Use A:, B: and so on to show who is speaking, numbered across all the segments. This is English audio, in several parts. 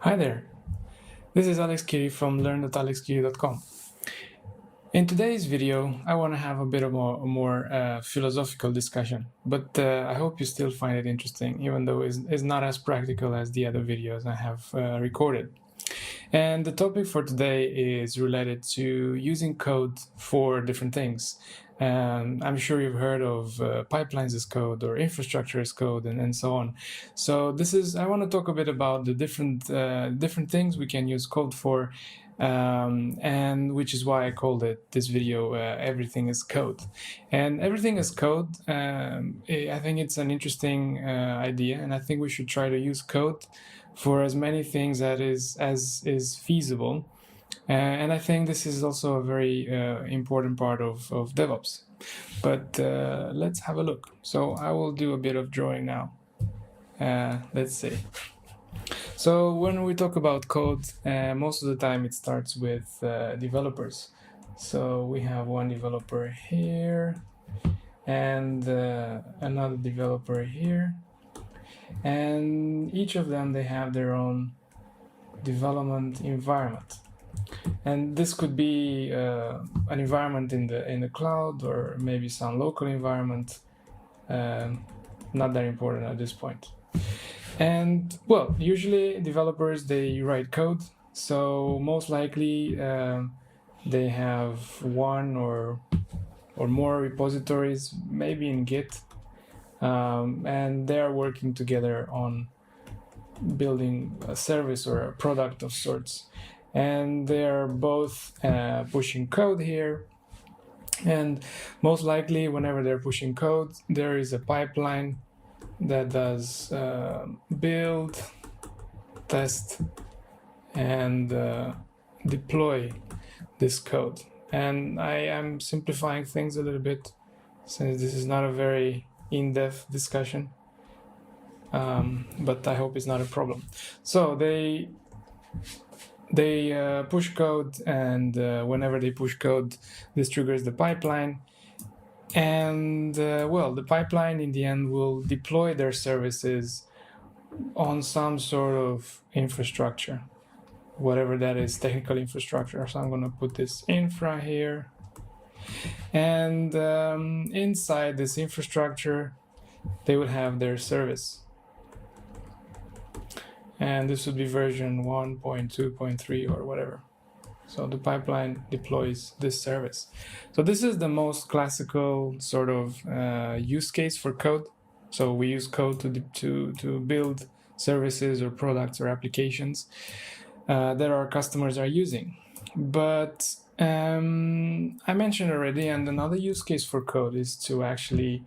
A: Hi there, this is Alex Kiri from learn.alexkiri.com. In today's video, I want to have a bit of a more philosophical discussion, but I hope you still find it interesting, even though it's not as practical as the other videos I have recorded. And the topic for today is related to using code for different things. I'm sure you've heard of pipelines as code or infrastructure as code and so on. So I want to talk a bit about the different things we can use code for, and which is why I called this video Everything is Code. And everything is code, I think it's an interesting idea, and I think we should try to use code for as many things as is feasible. And I think this is also a very important part of DevOps. But let's have a look. So I will do a bit of drawing now. Let's see. So when we talk about code, most of the time it starts with developers. So we have one developer here and another developer here. And each of them, they have their own development environment. And this could be an environment in the cloud, or maybe some local environment. Not that important at this point. And well, usually developers, they write code, so most likely they have one or more repositories, maybe in Git, and they are working together on building a service or a product of sorts. And they are both pushing code here. And most likely, whenever they're pushing code, there is a pipeline that does build, test, and deploy this code. And I am simplifying things a little bit, since this is not a very in-depth discussion, but I hope it's not a problem. So they push code, and whenever they push code, this triggers the pipeline. And well, the pipeline in the end will deploy their services on some sort of infrastructure, whatever that is, technical infrastructure. So I'm going to put this infra here. And inside this infrastructure, they will have their service. And this would be version 1.2.3 or whatever. So the pipeline deploys this service. So this is the most classical sort of use case for code. So we use code to build services or products or applications that our customers are using. But I mentioned already, and another use case for code is to actually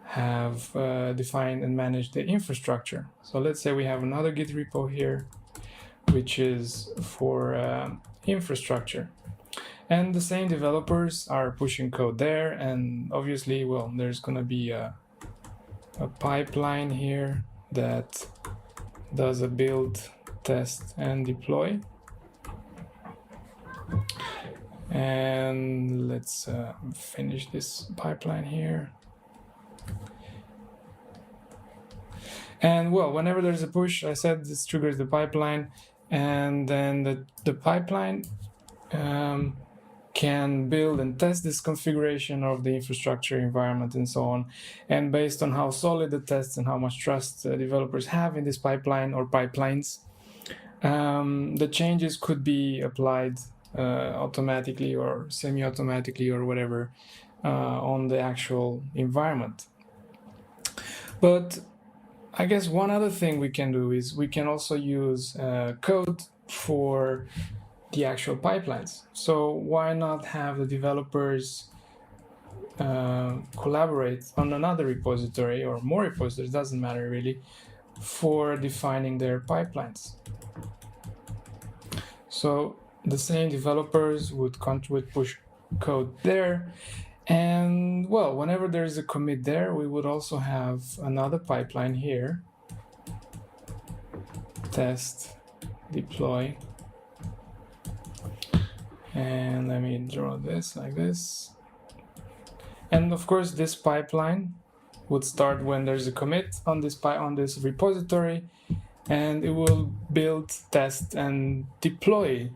A: have defined and manage the infrastructure. So let's say we have another Git repo here, which is for infrastructure. And the same developers are pushing code there. And obviously, well, there's going to be a pipeline here that does a build, test, and deploy. And let's finish this pipeline here. And well, whenever there's a push, I said this triggers the pipeline, and then the pipeline can build and test this configuration of the infrastructure environment and so on. And based on how solid the tests and how much trust developers have in this pipeline or pipelines, the changes could be applied automatically or semi-automatically or whatever on the actual environment. But I guess one other thing we can do is we can also use code for the actual pipelines. So why not have the developers collaborate on another repository or more repositories, doesn't matter really, for defining their pipelines. So the same developers would push code there. And well, whenever there's a commit there, we would also have another pipeline here. Test, deploy. And let me draw this like this. And of course, this pipeline would start when there's a commit on this repository. and it will build, test, and deploy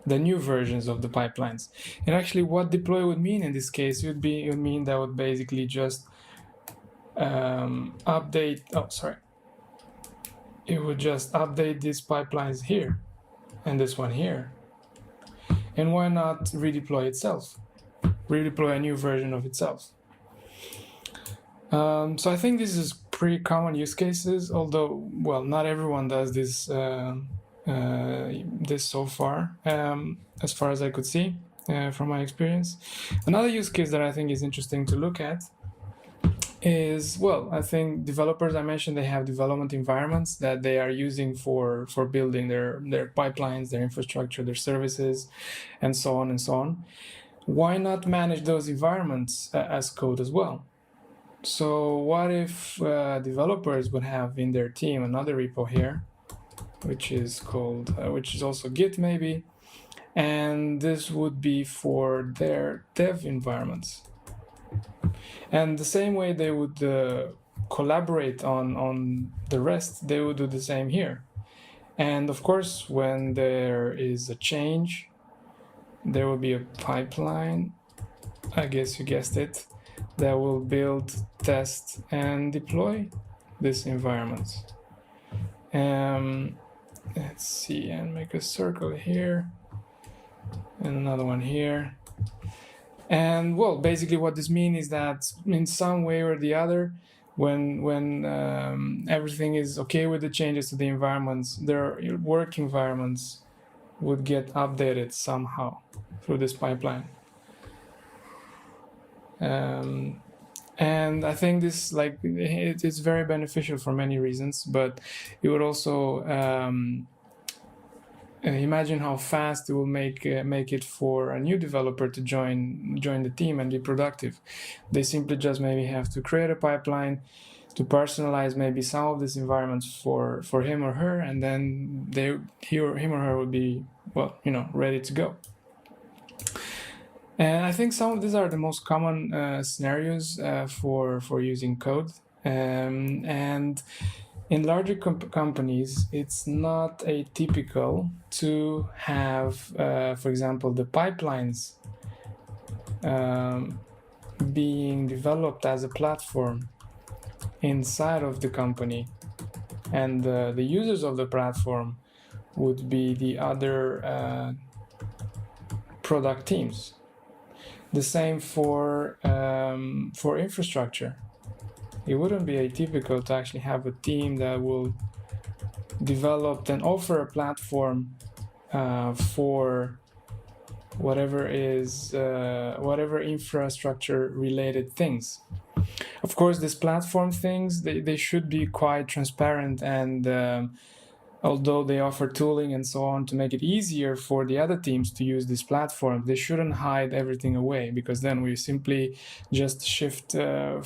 A: the new versions of the pipelines. And actually, what deploy would mean in this case, it would mean that would basically just update. Oh, sorry. It would just update these pipelines here and this one here. And why not redeploy itself? Redeploy a new version of itself. So I think this is pretty common use cases, although, well, not everyone does this this so far, as far as I could see from my experience. Another use case that I think is interesting to look at is, well, I think developers, I mentioned, they have development environments that they are using for building their pipelines, their infrastructure, their services, and so on and so on. Why not manage those environments as code as well? So what if developers would have in their team another repo here, which is called, which is also Git maybe, and this would be for their dev environments. And the same way they would collaborate on the rest, they would do the same here. And of course, when there is a change, there will be a pipeline, I guess you guessed it, that will build, test, and deploy this environment. Let's see, and make a circle here, and another one here. And well, basically what this means is that in some way or the other, when everything is okay with the changes to the environments, their work environments would get updated somehow through this pipeline. And I think this, like, it's very beneficial for many reasons, but it would also imagine how fast it will make it for a new developer to join the team and be productive. They simply just maybe have to create a pipeline to personalize maybe some of these environments for him or her, and then him or her will be, well, ready to go. And I think some of these are the most common scenarios for using code. And in larger companies, it's not atypical to have, for example, the pipelines being developed as a platform inside of the company, and the users of the platform would be the other product teams. The same for infrastructure. It wouldn't be atypical to actually have a team that will develop and offer a platform for whatever infrastructure related things. Of course, these platform things, they should be quite transparent, and although they offer tooling and so on to make it easier for the other teams to use this platform, they shouldn't hide everything away, because then we simply just shift to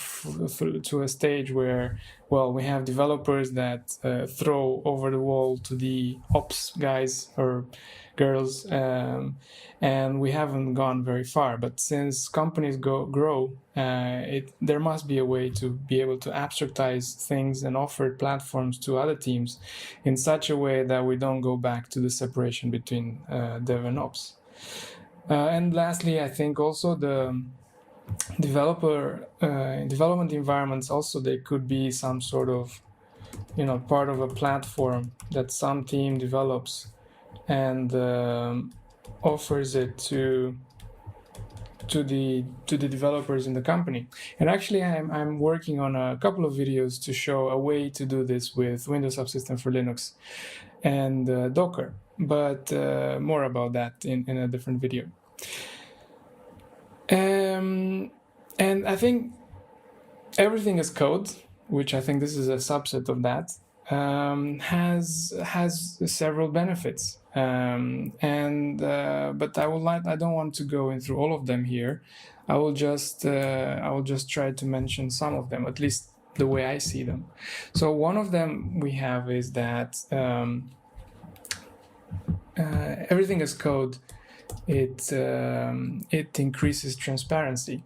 A: a stage where, well, we have developers that throw over the wall to the ops guys or girls, and we haven't gone very far. But since companies grow, there must be a way to be able to abstractize things and offer platforms to other teams in such a way that we don't go back to the separation between dev and ops. And lastly, I think also the development environments, also they could be some sort of part of a platform that some team develops and offers it to the developers in the company. And actually, I'm working on a couple of videos to show a way to do this with Windows Subsystem for Linux and Docker, but more about that in a different video. And I think everything is code, which I think this is a subset of that, has several benefits. But I don't want to go through all of them here. I will just try to mention some of them, at least the way I see them. So one of them we have is that everything is code. It increases transparency.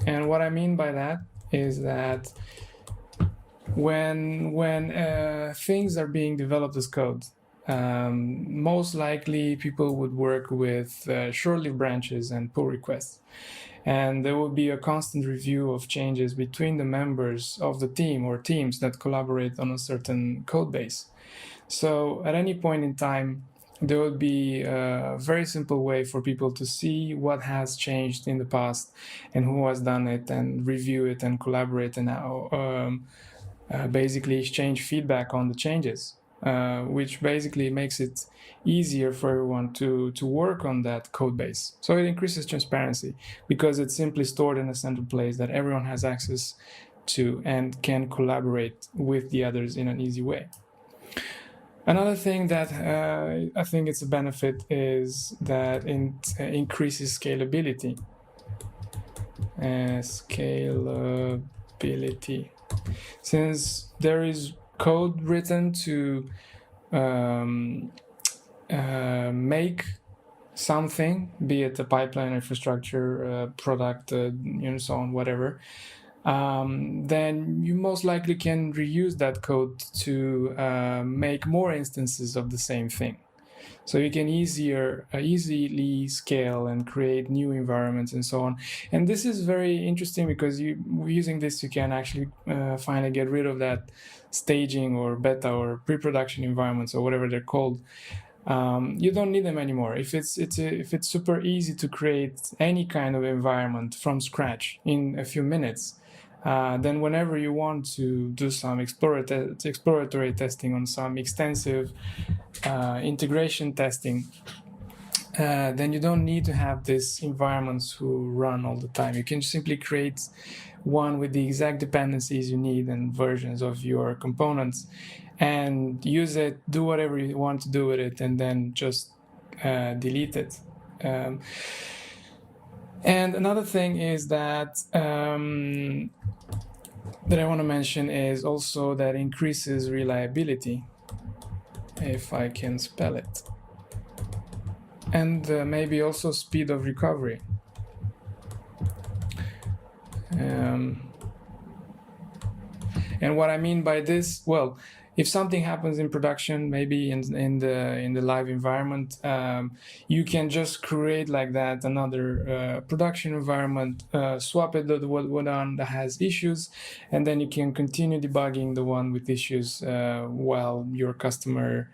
A: And what I mean by that is that when things are being developed as code, most likely people would work with short-lived branches and pull requests. And there will be a constant review of changes between the members of the team or teams that collaborate on a certain code base. So at any point in time, there will be a very simple way for people to see what has changed in the past and who has done it, and review it and collaborate, and basically exchange feedback on the changes, which basically makes it easier for everyone to work on that code base. So it increases transparency because it's simply stored in a central place that everyone has access to and can collaborate with the others in an easy way. Another thing that I think it's a benefit is that it increases scalability. Scalability. Since there is code written to make something, be it a pipeline, infrastructure, product, so on, whatever, then you most likely can reuse that code to make more instances of the same thing. So you can easily scale and create new environments and so on. And this is very interesting because using this, you can actually finally get rid of that staging or beta or pre-production environments or whatever they're called. You don't need them anymore. If it's super easy to create any kind of environment from scratch in a few minutes, then whenever you want to do some exploratory testing on some extensive integration testing, then you don't need to have these environments who run all the time. You can simply create one with the exact dependencies you need and versions of your components, and use it, do whatever you want to do with it, and then just delete it. And another thing is that I want to mention is also that increases reliability, if I can spell it, and maybe also speed of recovery. And what I mean by this, well, if something happens in production, maybe in the live environment, you can just create like that another production environment, swap it to the one that has issues, and then you can continue debugging the one with issues while your customer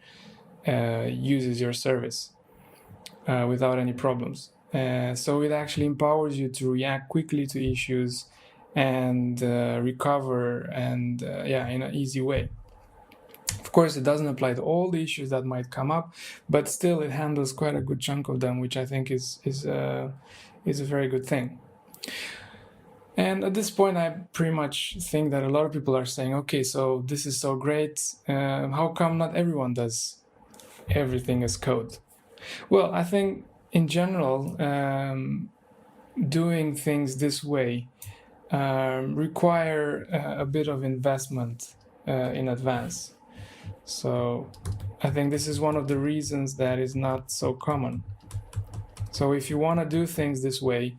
A: uses your service without any problems. So it actually empowers you to react quickly to issues and recover, and in an easy way. Of course, it doesn't apply to all the issues that might come up, but still it handles quite a good chunk of them, which I think is a very good thing. And at this point, I pretty much think that a lot of people are saying, okay, so this is so great. How come not everyone does everything as code? Well, I think in general, doing things this way require a bit of investment in advance. So I think this is one of the reasons that is not so common. So if you want to do things this way,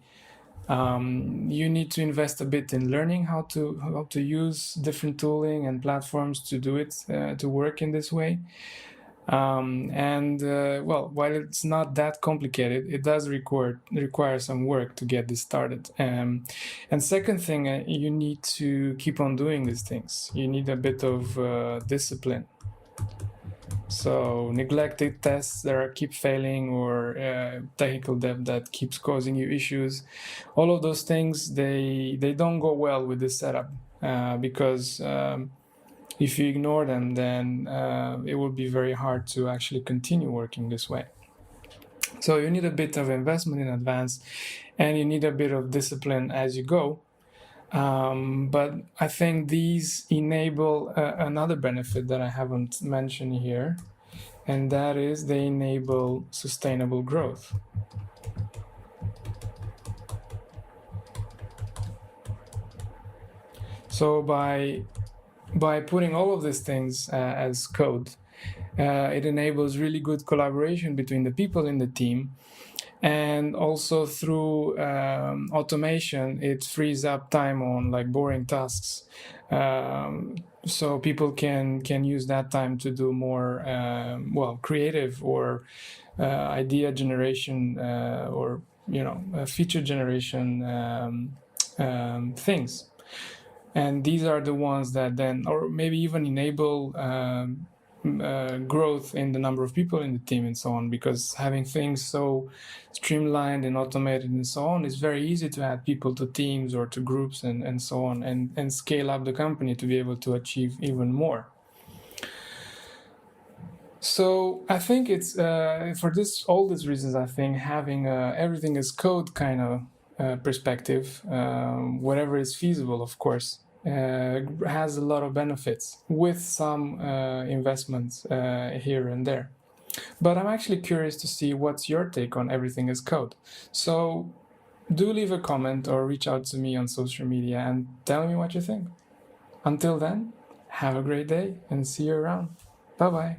A: you need to invest a bit in learning how to use different tooling and platforms to do it, to work in this way. Well, while it's not that complicated, it does require some work to get this started. And second thing, you need to keep on doing these things. You need a bit of discipline. So neglected tests that keep failing, or technical debt that keeps causing you issues, all of those things, they don't go well with this setup, because if you ignore them, then it will be very hard to actually continue working this way. So you need a bit of investment in advance, and you need a bit of discipline as you go. But I think these enable another benefit that I haven't mentioned here, and that is they enable sustainable growth. So by putting all of these things as code, it enables really good collaboration between the people in the team, And also through automation, it frees up time on like boring tasks. So people can use that time to do more creative or idea generation or feature generation things. And these are the ones that then, or maybe even enable growth in the number of people in the team and so on, because having things so streamlined and automated and so on, it's very easy to add people to teams or to groups and so on, and scale up the company to be able to achieve even more. So I think it's for all these reasons, I think having everything as code kind of perspective, whatever is feasible, of course, has a lot of benefits with some investments here and there. But I'm actually curious to see what's your take on everything as code. So do leave a comment or reach out to me on social media and tell me what you think. Until then, have a great day and see you around. Bye-bye.